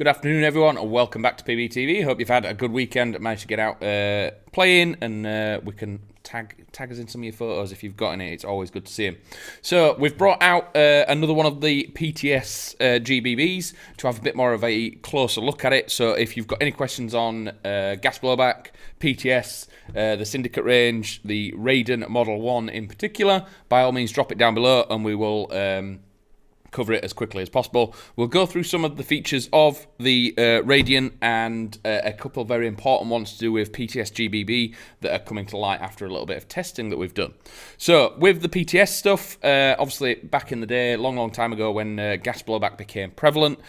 Good afternoon, everyone, and welcome back to PBTV. Hope you've had a good weekend, managed to get out playing, and we can tag us in some of your photos if you've got any. It's always good to see them. So we've brought out another one of the PTS GBBs to have a bit more of a closer look at it. So if you've got any questions on gas blowback, PTS, the Syndicate range, the Radian Model 1 in particular, by all means drop it down below and we will cover it as quickly as possible. We'll go through some of the features of the Radian and a couple of very important ones to do with PTS GBB that are coming to light after a little bit of testing that we've done. So with the PTS stuff, obviously back in the day, long time ago when gas blowback became prevalent,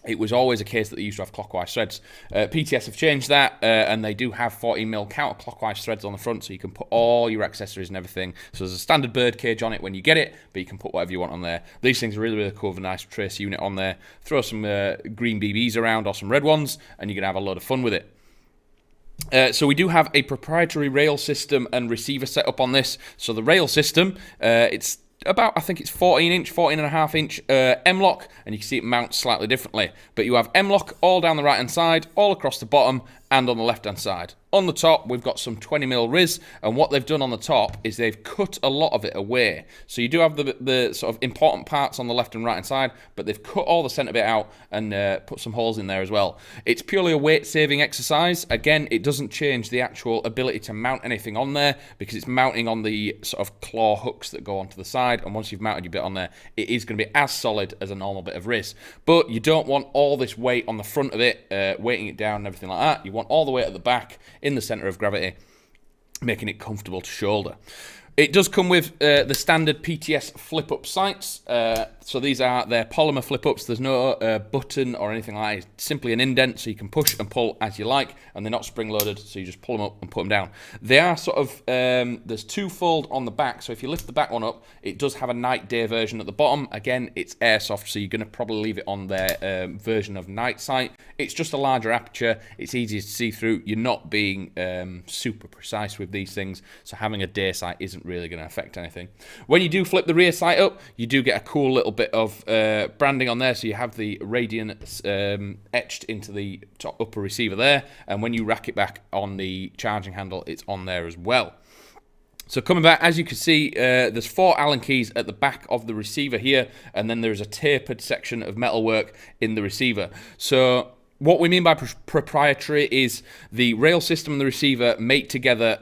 it was always a case that they used to have clockwise threads. PTS have changed that, and they do have 40mm counterclockwise threads on the front, so you can put all your accessories and everything. So there's a standard bird cage on it when you get it, but you can put whatever you want on there. These things are really cool with a nice trace unit on there. Throw some green BBs around or some red ones, and you're going to have a lot of fun with it. So we do have a proprietary rail system and receiver setup on this. So the rail system, it's about, I think it's 14.5 inch M-lock, and you can see it mounts slightly differently. But you have M-lock all down the right-hand side, all across the bottom, and on the left-hand side. On the top, we've got some 20mm riz, and what they've done on the top is they've cut a lot of it away. So you do have the sort of important parts on the left and right-hand side, but they've cut all the centre bit out and put some holes in there as well. It's purely a weight-saving exercise. Again, it doesn't change the actual ability to mount anything on there, because it's mounting on the sort of claw hooks that go onto the side, and once you've mounted your bit on there, it is going to be as solid as a normal bit of riz. But you don't want all this weight on the front of it, weighting it down and everything like that. You want all the weight at the back, in the centre of gravity, making it comfortable to shoulder. It does come with the standard Pts Flip Up Sights. So these are their polymer flip ups. There's no button or anything like that. It's simply an indent, so you can push and pull as you like, and they're not spring loaded, so you just pull them up and put them down. They are sort of, there's two-fold on the back, so if you lift the back one up, it does have a night day version at the bottom. Again, it's airsoft, so you're going to probably leave it on their version of night sight. It's just a larger aperture, it's easier to see through. You're not being super precise with these things, so having a day sight isn't really going to affect anything. When you do flip the rear sight up, you do get a cool little bit of branding on there, so you have the Radian etched into the top upper receiver there, and when you rack it back on the charging handle, it's on there as well. So coming back, as you can see, there's 4 Allen keys at the back of the receiver here, and then there's a tapered section of metalwork in the receiver. So what we mean by proprietary is the rail system and the receiver mate together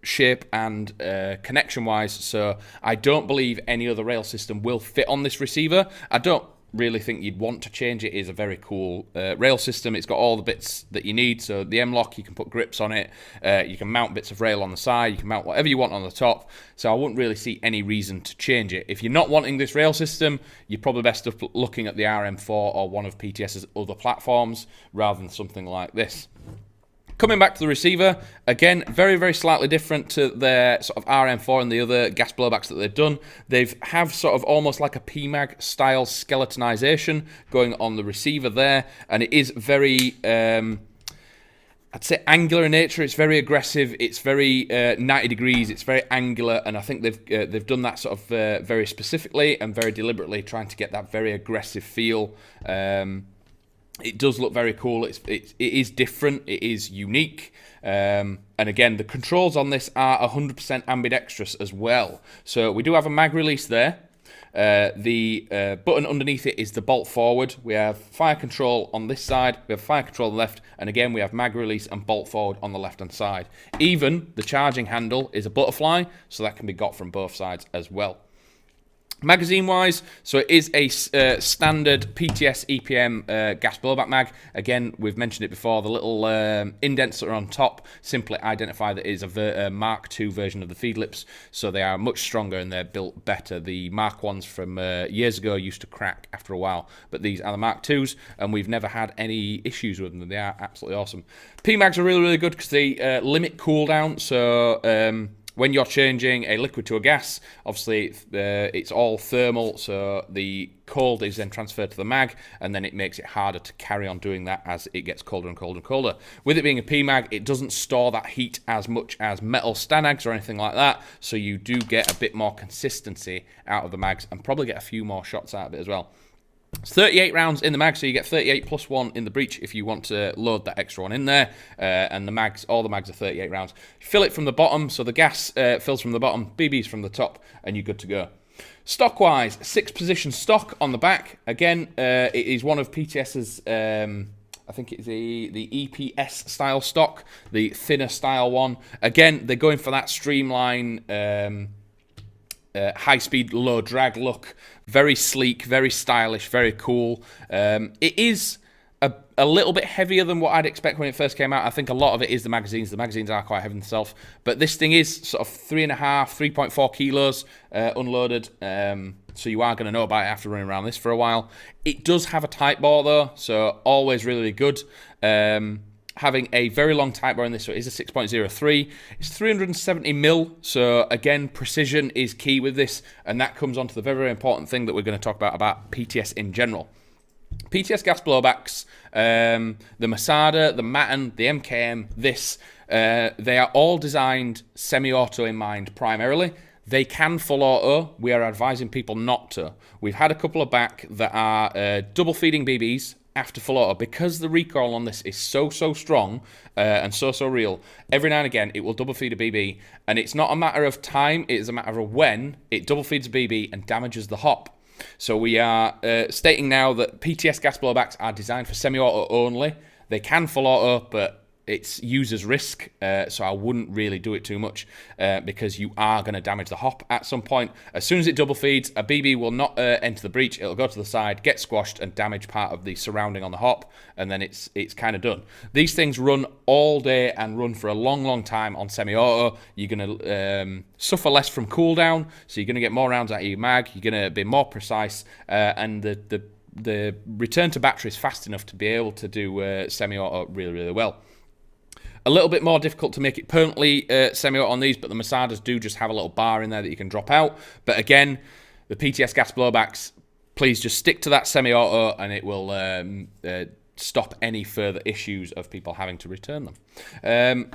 shape and connection wise, so I don't believe any other rail system will fit on this receiver. I don't really think you'd want to change it. It is a very cool rail system. It's got all the bits that you need, so the M-lock, you can put grips on it, you can mount bits of rail on the side, you can mount whatever you want on the top, so I wouldn't really see any reason to change it. If you're not wanting this rail system, you're probably best off looking at the RM4 or one of PTS's other platforms rather than something like this. Coming back to the receiver, again, very slightly different to their sort of RM4 and the other gas blowbacks that they've done. They have sort of almost like a PMAG style skeletonization going on the receiver there, and it is very, I'd say angular in nature. It's very aggressive. It's very 90 degrees. It's very angular, and I think they've done that sort of very specifically and very deliberately, trying to get that very aggressive feel. It does look very cool. It is different. It is unique. And again, the controls on this are 100% ambidextrous as well. So we do have a mag release there. The button underneath it is the bolt forward. We have fire control on this side. We have fire control on the left. And again, we have mag release and bolt forward on the left-hand side. Even the charging handle is a butterfly, so that can be got from both sides as well. Magazine-wise, so it is a standard PTS EPM gas blowback mag. Again, we've mentioned it before, the little indents that are on top simply identify that it is a Mark II version of the feed lips, so they are much stronger and they're built better. The Mark 1s from years ago used to crack after a while, but these are the Mark 2s, and we've never had any issues with them. They are absolutely awesome. PMags are really good because they limit cooldown, so when you're changing a liquid to a gas, obviously it's all thermal, so the cold is then transferred to the mag, and then it makes it harder to carry on doing that as it gets colder and colder and colder. With it being a PMag, it doesn't store that heat as much as metal Stanags or anything like that, so you do get a bit more consistency out of the mags and probably get a few more shots out of it as well. It's 38 rounds in the mag, so you get 38 plus 1 in the breech if you want to load that extra one in there. And the mags, all the mags are 38 rounds. Fill it from the bottom, so the gas fills from the bottom, BB's from the top, and you're good to go. Stock-wise, 6-position stock on the back. Again, it is one of PTS's, I think it's the EPS style stock, the thinner style one. Again, they're going for that streamline, high-speed, low-drag look. Very sleek, very stylish, very cool. It is a little bit heavier than what I'd expect when it first came out. I think a lot of it is the magazines. The magazines are quite heavy themselves. But this thing is sort of 3.5, 3.4 kilos unloaded. So you are going to know about it after running around this for a while. It does have a tight bore though, so always really good. Having a very long tight bore in this, so it is a 6.03. It's 370 mil, so again, precision is key with this, and that comes on to the very, very important thing that we're going to talk about PTS in general. PTS gas blowbacks, the Masada, the Matten, the MKM, they are all designed semi-auto in mind primarily. They can full auto. We are advising people not to. We've had a couple of back that are double feeding BBs after full auto, because the recoil on this is so strong and so real. Every now and again it will double feed a BB, and it's not a matter of time, it is a matter of when it double feeds a BB and damages the hop. So we are stating now that PTS gas blowbacks are designed for semi-auto only. They can full auto, but it's user's risk, so I wouldn't really do it too much because you are going to damage the hop at some point. As soon as it double feeds, a BB will not enter the breech. It'll go to the side, get squashed, and damage part of the surrounding on the hop, and then it's kind of done. These things run all day and run for a long time on semi-auto. You're going to suffer less from cooldown, so you're going to get more rounds out of your mag. You're going to be more precise, and the return to battery is fast enough to be able to do semi-auto really well. A little bit more difficult to make it permanently semi-auto on these, but the Masadas do just have a little bar in there that you can drop out. But again, the PTS gas blowbacks, please just stick to that semi-auto, and it will stop any further issues of people having to return them.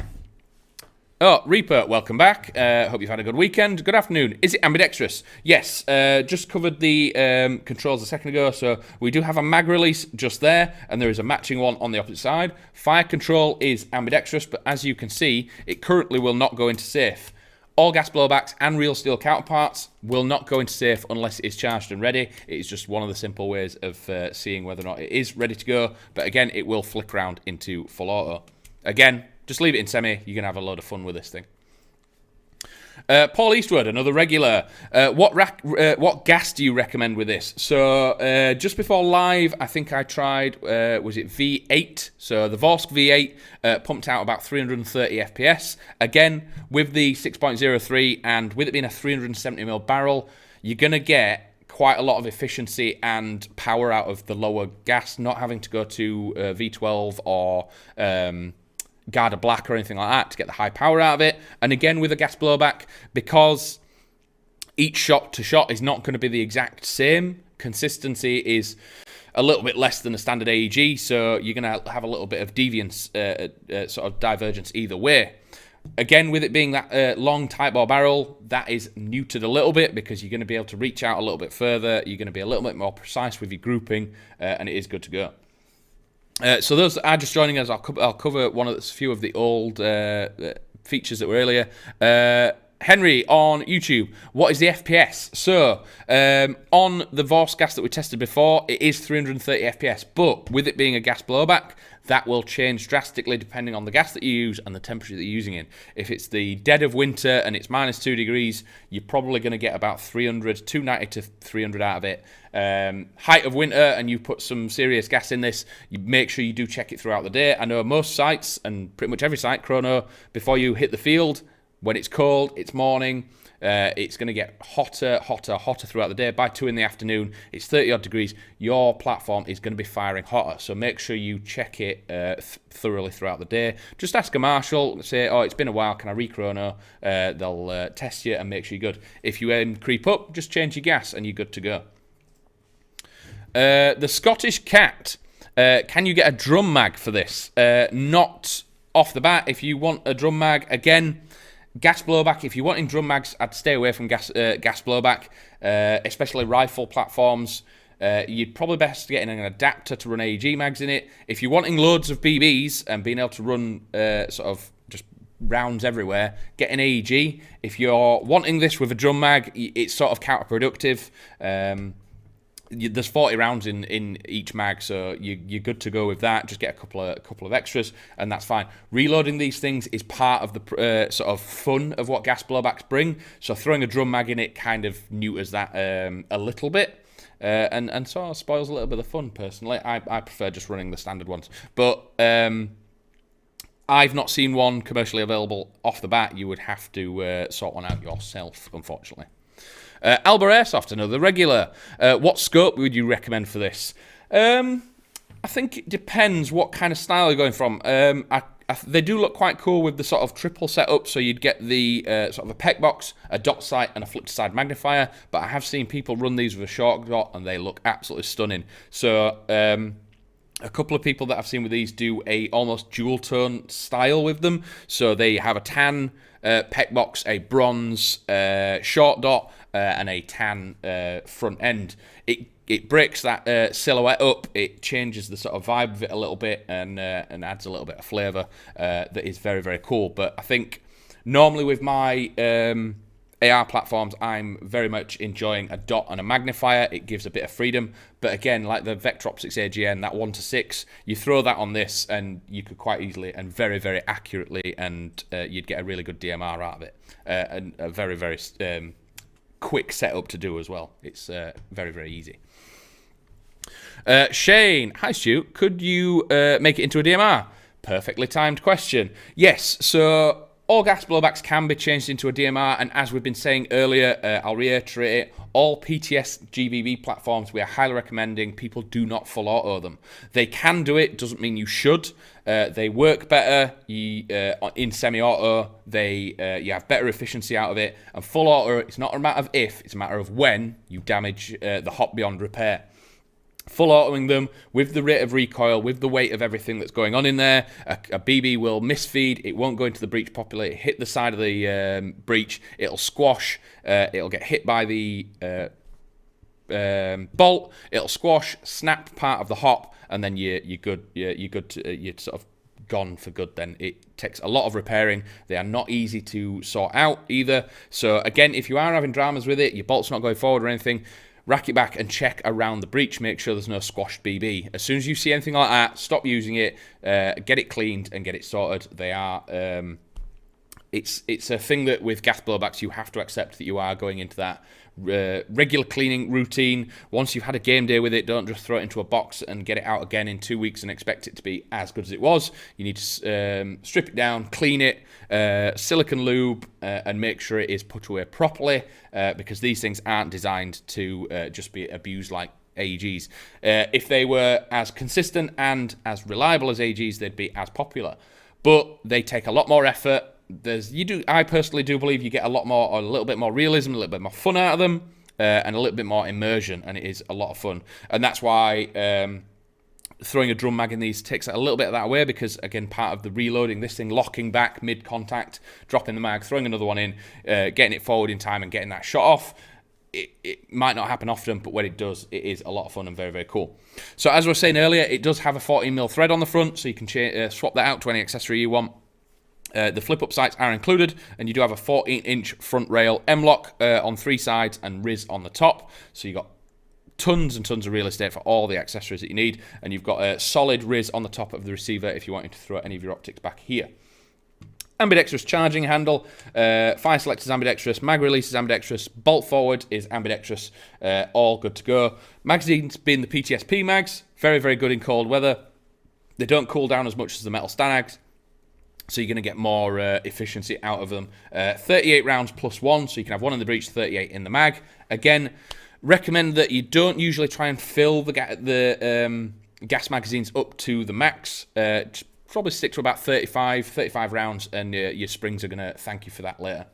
Oh, Reaper, welcome back. Hope you've had a good weekend. Good afternoon. Is it ambidextrous? Yes, just covered the controls a second ago. So we do have a mag release just there, and there is a matching one on the opposite side. Fire control is ambidextrous, but as you can see, it currently will not go into safe. All gas blowbacks and real steel counterparts will not go into safe unless it is charged and ready. It is just one of the simple ways of seeing whether or not it is ready to go. But again, it will flick around into full auto. Again, just leave it in semi. You're going to have a load of fun with this thing. Paul Eastwood, another regular. What gas do you recommend with this? So just before live, I think I tried, was it V8? So the Vorsk V8 pumped out about 330 FPS. Again, with the 6.03 and with it being a 370mm barrel, you're going to get quite a lot of efficiency and power out of the lower gas, not having to go to V12 or Garda Black or anything like that to get the high power out of it. And again, with a gas blowback, because each shot to shot is not going to be the exact same, consistency is a little bit less than a standard AEG, so you're going to have a little bit of deviance, sort of divergence either way. Again, with it being that long tight bore barrel, that is muted a little bit because you're going to be able to reach out a little bit further. You're going to be a little bit more precise with your grouping, and it is good to go. So those that are just joining us, I'll cover one of the few of the old features that were earlier. Henry on YouTube, what is the FPS? So on the Vorsk gas that we tested before, it is 330 FPS, but with it being a gas blowback, that will change drastically depending on the gas that you use and the temperature that you're using in. If it's the dead of winter and it's -2 degrees, you're probably going to get about 290 to 300 out of it. Height of winter and you put some serious gas in this, you make sure you do check it throughout the day. I know most sites, and pretty much every site, Chrono, before you hit the field, when it's cold, it's morning, it's going to get hotter throughout the day. By 2 in the afternoon, it's 30 odd degrees. Your platform is going to be firing hotter, so make sure you check it thoroughly throughout the day. Just ask a marshal, say, oh, it's been a while, can I re-chrono? They'll test you and make sure you're good. If you creep up, just change your gas and you're good to go. The Scottish Cat, can you get a drum mag for this? Not off the bat. If you want a drum mag, again, gas blowback. If you're wanting drum mags, I'd stay away from gas blowback, especially rifle platforms. you'd probably best get an adapter to run AEG mags in it. If you're wanting loads of BBs and being able to run sort of just rounds everywhere, get an AEG. If you're wanting this with a drum mag, it's sort of counterproductive. There's 40 rounds in each mag, so you're good to go with that. Just get a couple of extras, and that's fine. Reloading these things is part of the sort of fun of what gas blowbacks bring. So throwing a drum mag in it kind of neuters that a little bit, and sort of spoils a little bit of the fun. Personally, I prefer just running the standard ones, but I've not seen one commercially available off the bat. You would have to sort one out yourself, unfortunately. Alba Airsoft, another regular. What scope would you recommend for this? I think it depends what kind of style you're going from. They do look quite cool with the sort of triple setup, so you'd get the sort of a PEC box, a dot sight, and a flip-to-side magnifier, but I have seen people run these with a short dot, and they look absolutely stunning. So a couple of people that I've seen with these do a almost dual-tone style with them, so they have a tan PEC box, a bronze short dot, and a tan front end. It breaks that silhouette up. It changes the sort of vibe of it a little bit, and adds a little bit of flavour that is very, very cool. But I think normally with my AR platforms, I'm very much enjoying a dot and a magnifier. It gives a bit of freedom. But again, like the Vector Optics AGN, that 1:6, you throw that on this and you could quite easily and very, very accurately, and you'd get a really good DMR out of it. And a very, very quick setup to do as well. It's very, very easy. Shane, hi Stu, could you make it into a DMR? Perfectly timed question. Yes, so all gas blowbacks can be changed into a DMR, and as we've been saying earlier, I'll reiterate it, all PTS GBB platforms, we are highly recommending people do not full auto them. They can do it, doesn't mean you should. They work better in semi-auto, you have better efficiency out of it, and full auto, it's not a matter of if, it's a matter of when you damage the hop beyond repair. Full autoing them with the rate of recoil, with the weight of everything that's going on in there, a BB will misfeed, it won't go into the breach properly, hit the side of the breach, it'll squash, it'll get hit by the bolt, it'll squash, snap part of the hop, and then you're good. You're sort of gone for good. Then it takes a lot of repairing. They are not easy to sort out either. So again, if you are having dramas with it, your bolt's not going forward or anything, rack it back and check around the breach. Make sure there's no squashed BB. As soon as you see anything like that, stop using it, get it cleaned and get it sorted. They are, it's a thing that with gas blowbacks you have to accept that you are going into that regular cleaning routine. Once you've had a game day with it, don't just throw it into a box and get it out again in 2 weeks and expect it to be as good as it was. You need to strip it down, clean it, silicone lube, and make sure it is put away properly, because these things aren't designed to just be abused like AEGs. If they were as consistent and as reliable as AEGs, they'd be as popular. But they take a lot more effort. I personally do believe you get a little bit more realism, a little bit more fun out of them, and a little bit more immersion, and it is a lot of fun. And that's why throwing a drum mag in these takes a little bit of that away, because again, part of the reloading, this thing locking back mid-contact, dropping the mag, throwing another one in, getting it forward in time and getting that shot off, it might not happen often, but when it does, it is a lot of fun and very, very cool. So as I was saying earlier, it does have a 14mm thread on the front, so you can swap that out to any accessory you want. The flip-up sights are included, and you do have a 14-inch front rail M-lock on 3 sides and RIS on the top. So you've got tons and tons of real estate for all the accessories that you need, and you've got a solid RIS on the top of the receiver if you wanted to throw any of your optics back here. Ambidextrous charging handle, fire selector is ambidextrous, mag release is ambidextrous, bolt forward is ambidextrous, all good to go. Magazines being the PTSP mags, very, very good in cold weather. They don't cool down as much as the metal Stanags, so you're going to get more efficiency out of them. 38 rounds plus 1, so you can have 1 in the breech, 38 in the mag. Again, recommend that you don't usually try and fill the gas magazines up to the max. Just probably stick to about 35 rounds, and your springs are going to thank you for that later.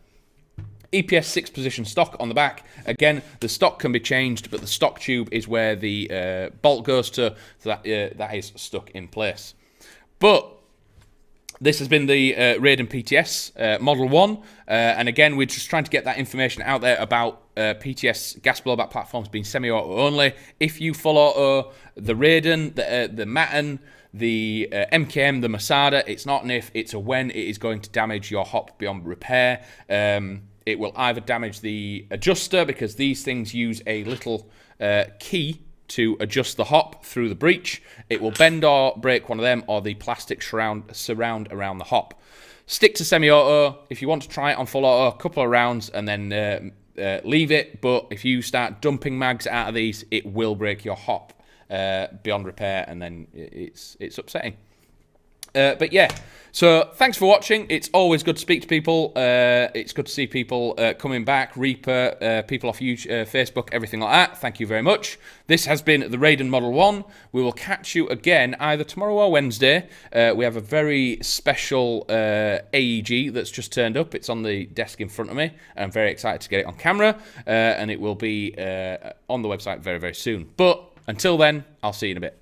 EPS 6-position stock on the back. Again, the stock can be changed, but the stock tube is where the bolt goes to, so that is stuck in place. But This has been the Radian PTS Model 1, and again, we're just trying to get that information out there about PTS gas blowback platforms being semi-auto only. If you full auto the Radian, the Matten, the MKM, the Masada, it's not an if, it's a when it is going to damage your hop beyond repair. It will either damage the adjuster, because these things use a little key to adjust the hop through the breech. It will bend or break one of them, or the plastic surround around the hop. Stick to semi-auto. If you want to try it on full auto, a couple of rounds and then leave it. But if you start dumping mags out of these, it will break your hop beyond repair, and then it's upsetting. But yeah, so thanks for watching. It's always good to speak to people. It's good to see people coming back, Reaper, people off YouTube, Facebook, everything like that. Thank you very much. This has been the Radian Model 1. We will catch you again either tomorrow or Wednesday. We have a very special AEG that's just turned up. It's on the desk in front of me. I'm very excited to get it on camera, and it will be on the website very, very soon. But until then, I'll see you in a bit.